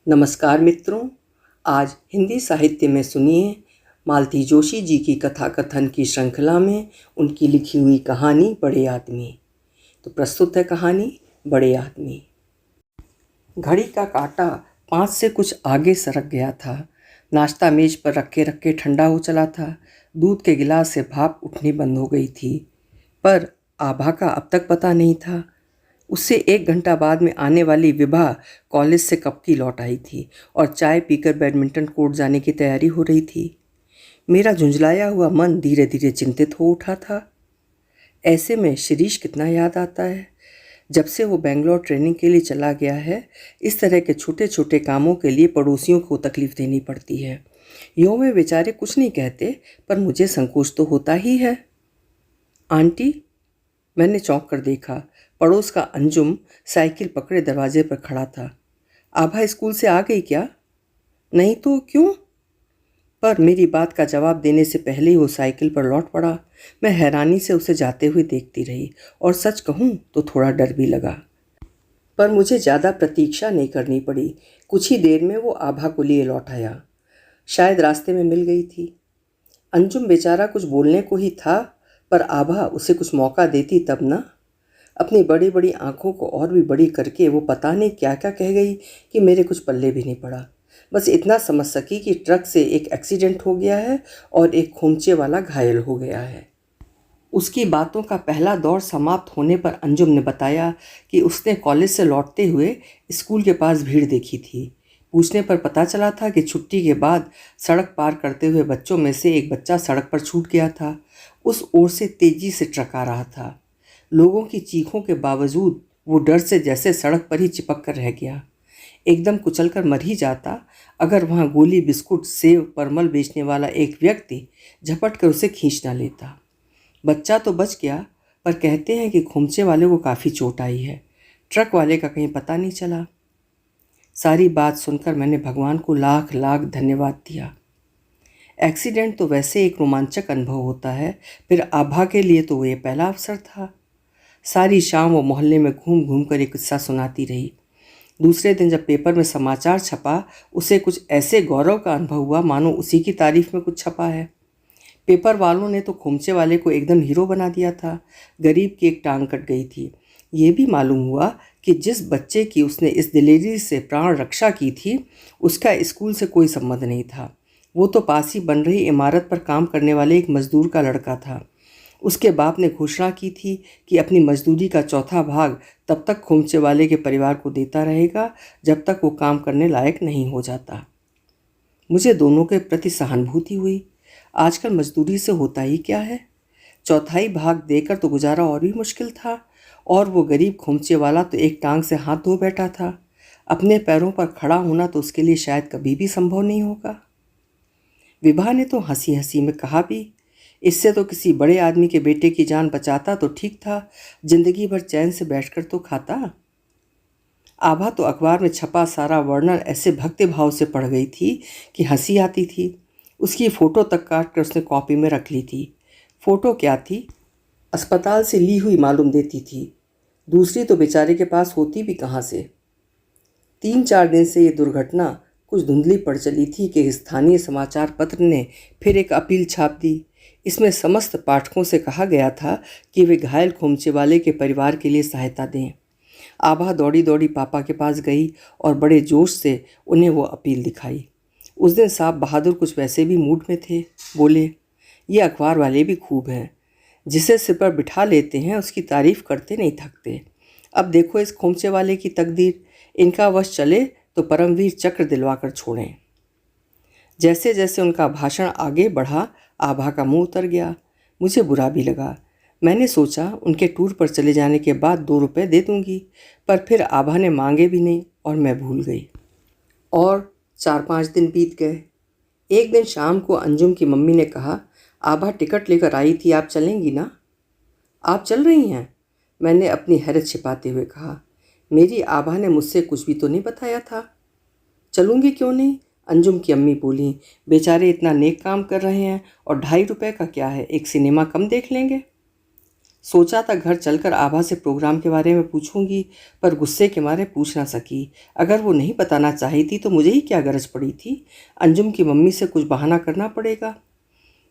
नमस्कार मित्रों, आज हिंदी साहित्य में सुनिए मालती जोशी जी की कथा कथन की श्रृंखला में उनकी लिखी हुई कहानी बड़े आदमी। तो प्रस्तुत है कहानी बड़े आदमी। घड़ी का कांटा 5 से कुछ आगे सरक गया था। नाश्ता मेज पर रखे रखे ठंडा हो चला था। दूध के गिलास से भाप उठनी बंद हो गई थी, पर आभा का अब तक पता नहीं था। उससे 1 घंटा बाद में आने वाली विभा कॉलेज से कब की लौट आई थी और चाय पीकर बैडमिंटन कोर्ट जाने की तैयारी हो रही थी। मेरा झुंझलाया हुआ मन धीरे धीरे चिंतित हो उठा था। ऐसे में शिरीष कितना याद आता है। जब से वो बेंगलोर ट्रेनिंग के लिए चला गया है, इस तरह के छोटे छोटे कामों के लिए पड़ोसियों को तकलीफ देनी पड़ती है। यूँ में बेचारे कुछ नहीं कहते, पर मुझे संकोच तो होता ही है। आंटी, मैंने चौंक कर देखा। पड़ोस का अंजुम साइकिल पकड़े दरवाजे पर खड़ा था। आभा स्कूल से आ गई क्या? नहीं तो क्यों? पर मेरी बात का जवाब देने से पहले ही वो साइकिल पर लौट पड़ा। मैं हैरानी से उसे जाते हुए देखती रही और सच कहूँ तो थोड़ा डर भी लगा। पर मुझे ज़्यादा प्रतीक्षा नहीं करनी पड़ी। कुछ ही देर में वो आभा को लिए लौट आया। शायद रास्ते में मिल गई थी। अंजुम बेचारा कुछ बोलने को ही था, पर आभा उसे कुछ मौका देती तब ना। अपनी बड़ी बड़ी आंखों को और भी बड़ी करके वो पता नहीं क्या क्या कह गई कि मेरे कुछ पल्ले भी नहीं पड़ा। बस इतना समझ सकी कि ट्रक से एक एक्सीडेंट हो गया है और एक खोमचे वाला घायल हो गया है। उसकी बातों का पहला दौर समाप्त होने पर अंजुम ने बताया कि उसने कॉलेज से लौटते हुए स्कूल के पास भीड़ देखी थी। पूछने पर पता चला था कि छुट्टी के बाद सड़क पार करते हुए बच्चों में से एक बच्चा सड़क पर छूट गया था। उस ओर से तेजी से ट्रक आ रहा था। लोगों की चीखों के बावजूद वो डर से जैसे सड़क पर ही चिपक कर रह गया। एकदम कुचलकर मर ही जाता अगर वहाँ गोली, बिस्कुट, सेव, परमल बेचने वाला एक व्यक्ति झपट कर उसे खींच ना लेता। बच्चा तो बच गया, पर कहते हैं कि खोमचे वाले को काफ़ी चोट आई है। ट्रक वाले का कहीं पता नहीं चला। सारी बात सुनकर मैंने भगवान को लाख लाख धन्यवाद दिया। एक्सीडेंट तो वैसे एक रोमांचक अनुभव होता है, फिर आभा के लिए तो ये पहला अवसर था। सारी शाम वो मोहल्ले में घूम घूम कर एक किस्सा सुनाती रही। दूसरे दिन जब पेपर में समाचार छपा, उसे कुछ ऐसे गौरव का अनुभव हुआ मानो उसी की तारीफ में कुछ छपा है। पेपर वालों ने तो खोमचे वाले को एकदम हीरो बना दिया था। गरीब की एक टांग कट गई थी। ये भी मालूम हुआ कि जिस बच्चे की उसने इस दिलेरी से प्राण रक्षा की थी, उसका स्कूल से कोई संबंध नहीं था। वो तो पास ही बन रही इमारत पर काम करने वाले एक मजदूर का लड़का था। उसके बाप ने घोषणा की थी कि अपनी मजदूरी का चौथा भाग तब तक खोमचे वाले के परिवार को देता रहेगा जब तक वो काम करने लायक नहीं हो जाता। मुझे दोनों के प्रति सहानुभूति हुई। आजकल मजदूरी से होता ही क्या है। चौथाई भाग देकर तो गुजारा और भी मुश्किल था, और वो गरीब खोमचे वाला तो एक टांग से हाथ धो बैठा था। अपने पैरों पर खड़ा होना तो उसके लिए शायद कभी भी संभव नहीं होगा। विभा ने तो हंसी हंसी में कहा भी, इससे तो किसी बड़े आदमी के बेटे की जान बचाता तो ठीक था, जिंदगी भर चैन से बैठकर तो खाता। आभा तो अखबार में छपा सारा वर्णन ऐसे भक्ति भाव से पढ़ गई थी कि हंसी आती थी। उसकी फ़ोटो तक काट कर उसने कॉपी में रख ली थी। फ़ोटो क्या थी, अस्पताल से ली हुई मालूम देती थी। दूसरी तो बेचारे के पास होती भी कहाँ से। 3-4 दिन से ये दुर्घटना कुछ धुंधली पड़ चली थी कि स्थानीय समाचार पत्र ने फिर एक अपील छाप दी। इसमें समस्त पाठकों से कहा गया था कि वे घायल खोमचे वाले के परिवार के लिए सहायता दें। आभा दौड़ी दौड़ी पापा के पास गई और बड़े जोश से उन्हें वो अपील दिखाई। उस दिन साहब बहादुर कुछ वैसे भी मूड में थे। बोले, ये अखबार वाले भी खूब हैं। जिसे सिर पर बिठा लेते हैं उसकी तारीफ करते नहीं थकते। अब देखो इस खोमचे वाले की तकदीर, इनका वश चले तो परमवीर चक्र दिलवा कर छोड़ें। जैसे जैसे उनका भाषण आगे बढ़ा, आभा का मुंह उतर गया। मुझे बुरा भी लगा। मैंने सोचा उनके टूर पर चले जाने के बाद 2 रुपए दे दूंगी, पर फिर आभा ने मांगे भी नहीं और मैं भूल गई। और 4-5 दिन बीत गए। एक दिन शाम को अंजुम की मम्मी ने कहा, आभा टिकट लेकर आई थी, आप चलेंगी ना? आप चल रही हैं? मैंने अपनी हैरत छिपाते हुए कहा। मेरी आभा ने मुझसे कुछ भी तो नहीं बताया था। चलूँगी क्यों नहीं, अंजुम की अम्मी बोली। बेचारे इतना नेक काम कर रहे हैं और 2.5 रुपये का क्या है, एक सिनेमा कम देख लेंगे। सोचा था घर चलकर आभा से प्रोग्राम के बारे में पूछूंगी, पर गुस्से के मारे पूछ ना सकी। अगर वो नहीं बताना चाही थी तो मुझे ही क्या गरज पड़ी थी। अंजुम की मम्मी से कुछ बहाना करना पड़ेगा।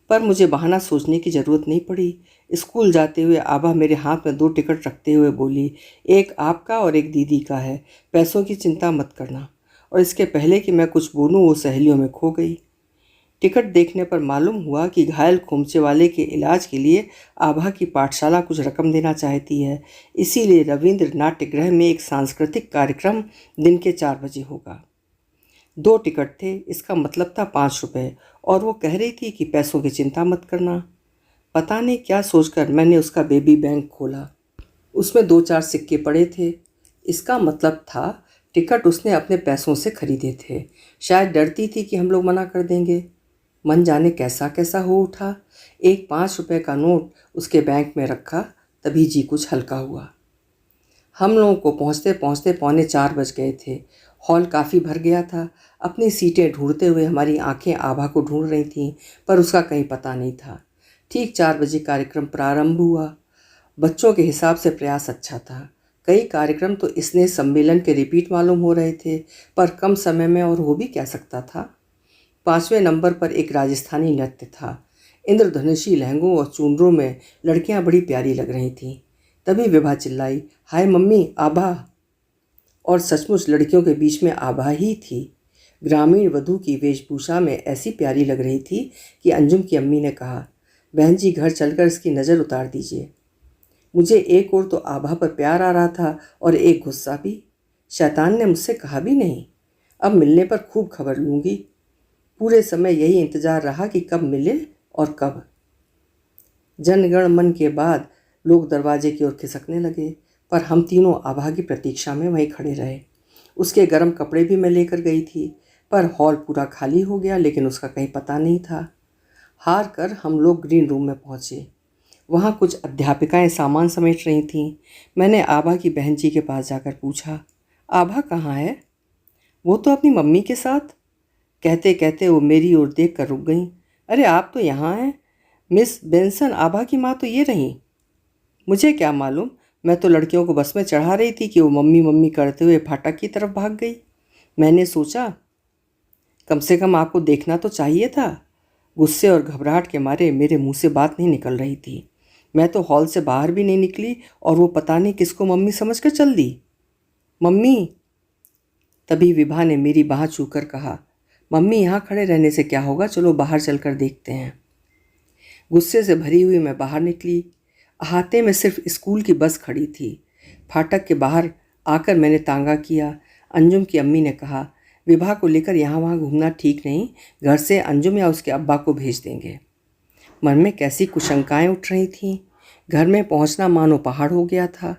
पर मुझे बहाना सोचने की ज़रूरत नहीं पड़ी। स्कूल जाते हुए आभा मेरे हाथ में 2 टिकट रखते हुए बोली, एक आपका और एक दीदी का है, पैसों की चिंता मत करना। और इसके पहले कि मैं कुछ बोलूँ वो सहेलियों में खो गई। टिकट देखने पर मालूम हुआ कि घायल खोमचे वाले के इलाज के लिए आभा की पाठशाला कुछ रकम देना चाहती है। इसीलिए रविंद्र नाट्यगृह में एक सांस्कृतिक कार्यक्रम दिन के 4 बजे होगा। 2 टिकट थे, इसका मतलब था 5 रुपये, और वो कह रही थी कि पैसों की चिंता मत करना। पता नहीं क्या सोचकर मैंने उसका बेबी बैंक खोला। उसमें 2-4 सिक्के पड़े थे। इसका मतलब था टिकट उसने अपने पैसों से खरीदे थे। शायद डरती थी कि हम लोग मना कर देंगे। मन जाने कैसा कैसा हो उठा। एक 5 रुपये का नोट उसके बैंक में रखा, तभी जी कुछ हल्का हुआ। हम लोगों को पहुँचते पहुँचते 3:45 बज गए थे। हॉल काफ़ी भर गया था। अपनी सीटें ढूंढते हुए हमारी आंखें आभा को ढूंढ रही थीं, पर उसका कहीं पता नहीं था। ठीक 4 बजे कार्यक्रम प्रारंभ हुआ। बच्चों के हिसाब से प्रयास अच्छा था। कई कार्यक्रम तो स्नेह सम्मेलन के रिपीट मालूम हो रहे थे, पर कम समय में और हो भी क्या सकता था। 5वें नंबर पर एक राजस्थानी नृत्य था। इंद्रधनुषी लहंगों और चूनरों में लड़कियां बड़ी प्यारी लग रही थीं। तभी विभा चिल्लाई, हाय मम्मी, आभा। और सचमुच लड़कियों के बीच में आभा ही थी। ग्रामीण वधू की वेशभूषा में ऐसी प्यारी लग रही थी कि अंजुम की अम्मी ने कहा, बहन जी घर चलकर इसकी नज़र उतार दीजिए। मुझे एक ओर तो आभा पर प्यार आ रहा था और एक गुस्सा भी। शैतान ने मुझसे कहा भी नहीं। अब मिलने पर खूब खबर लूँगी। पूरे समय यही इंतज़ार रहा कि कब मिले और कब। जनगण मन के बाद लोग दरवाजे की ओर खिसकने लगे, पर हम तीनों आभा की प्रतीक्षा में वहीं खड़े रहे। उसके गर्म कपड़े भी मैं लेकर गई थी, पर हॉल पूरा खाली हो गया, लेकिन उसका कहीं पता नहीं था। हार कर हम लोग ग्रीन रूम में पहुँचे। वहाँ कुछ अध्यापिकाएं सामान समेट रही थीं। मैंने आभा की बहन जी के पास जाकर पूछा, आभा कहाँ है? वो तो अपनी मम्मी के साथ। कहते कहते वो मेरी ओर देख कर रुक गईं। अरे आप तो यहाँ हैं। मिस बेंसन, आभा की माँ तो ये रहीं। मुझे क्या मालूम, मैं तो लड़कियों को बस में चढ़ा रही थी कि वो मम्मी मम्मी करते हुए फाटक की तरफ भाग गई। मैंने सोचा कम से कम आपको देखना तो चाहिए था। गुस्से और घबराहट के मारे मेरे मुंह से बात नहीं निकल रही थी। मैं तो हॉल से बाहर भी नहीं निकली और वो पता नहीं किसको मम्मी समझकर चल दी। मम्मी। तभी विभा ने मेरी बाँह छूकर कहा, मम्मी यहाँ खड़े रहने से क्या होगा, चलो बाहर चलकर देखते हैं। गुस्से से भरी हुई मैं बाहर निकली। अहाते में सिर्फ स्कूल की बस खड़ी थी। फाटक के बाहर आकर मैंने तांगा किया। अंजुम की अम्मी ने कहा, विभा को लेकर यहाँ वहाँ घूमना ठीक नहीं, घर से अंजुम या उसके अब्बा को भेज देंगे। मन में कैसी कुशंकाएं उठ रही थीं। घर में पहुँचना मानो पहाड़ हो गया था।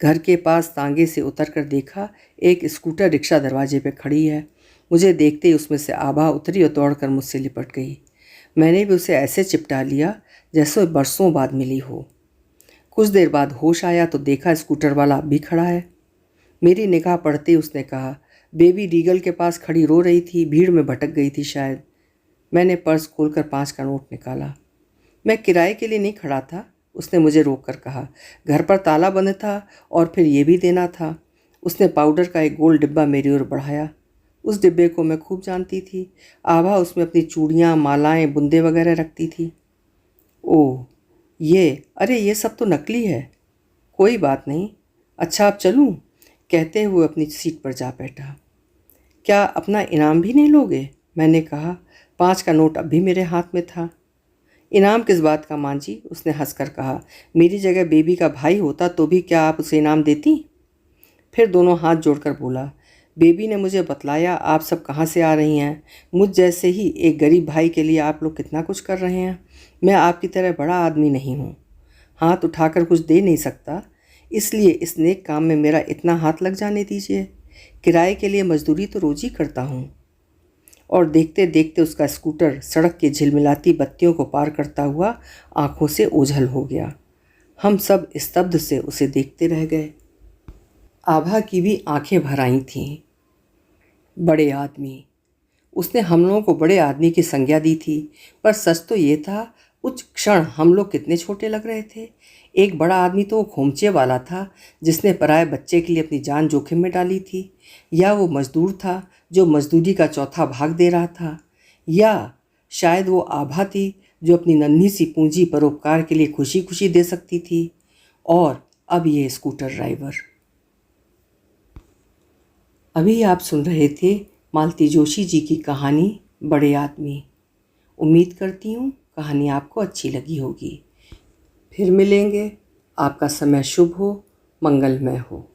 घर के पास तांगे से उतरकर देखा, एक स्कूटर रिक्शा दरवाजे पर खड़ी है। मुझे देखते ही उसमें से आभा उतरी और दौड़कर मुझसे लिपट गई। मैंने भी उसे ऐसे चिपटा लिया जैसे बरसों बाद मिली हो। कुछ देर बाद होश आया तो देखा स्कूटर वाला अब भी खड़ा है। मेरी निगाह पड़ते ही उसने कहा, बेबी रीगल के पास खड़ी रो रही थी, भीड़ में भटक गई थी शायद। मैंने पर्स खोलकर 5 का नोट निकाला। मैं किराए के लिए नहीं खड़ा था, उसने मुझे रोक कर कहा। घर पर ताला बंद था और फिर ये भी देना था। उसने पाउडर का एक गोल डिब्बा मेरी ओर बढ़ाया। उस डिब्बे को मैं खूब जानती थी। आभा उसमें अपनी चूड़ियाँ, मालाएं, बुंदे वगैरह रखती थी। ओह अरे ये सब तो नकली है। कोई बात नहीं, अच्छा अब चलूं? कहते हुए अपनी सीट पर जा बैठा। क्या अपना इनाम भी नहीं लोगे? मैंने कहा। 5 का नोट अब भी मेरे हाथ में था। इनाम किस बात का मां जी? उसने हंसकर कहा। मेरी जगह बेबी का भाई होता तो भी क्या आप उसे इनाम देती? फिर दोनों हाथ जोड़कर बोला, बेबी ने मुझे बतलाया आप सब कहाँ से आ रही हैं। मुझ जैसे ही एक गरीब भाई के लिए आप लोग कितना कुछ कर रहे हैं। मैं आपकी तरह बड़ा आदमी नहीं हूँ, हाथ उठाकर कुछ दे नहीं सकता, इसलिए इस नेक काम में मेरा इतना हाथ लग जाने दीजिए। किराए के लिए मजदूरी तो रोज ही करता हूँ। और देखते देखते उसका स्कूटर सड़क की झिलमिलाती बत्तियों को पार करता हुआ आंखों से ओझल हो गया। हम सब स्तब्ध से उसे देखते रह गए। आभा की भी आंखें भर आई थीं। बड़े आदमी, उसने हम लोगों को बड़े आदमी की संज्ञा दी थी, पर सच तो ये था उस क्षण हम लोग कितने छोटे लग रहे थे। एक बड़ा आदमी तो वो खोमचे वाला था जिसने पराये बच्चे के लिए अपनी जान जोखिम में डाली थी, या वो मजदूर था जो मजदूरी का चौथा भाग दे रहा था, या शायद वो आभा थी जो अपनी नन्ही सी पूंजी परोपकार के लिए खुशी खुशी दे सकती थी, और अब ये स्कूटर ड्राइवर। अभी आप सुन रहे थे मालती जोशी जी की कहानी बड़े आदमी। उम्मीद करती हूँ कहानी आपको अच्छी लगी होगी। फिर मिलेंगे। आपका समय शुभ हो, मंगलमय हो।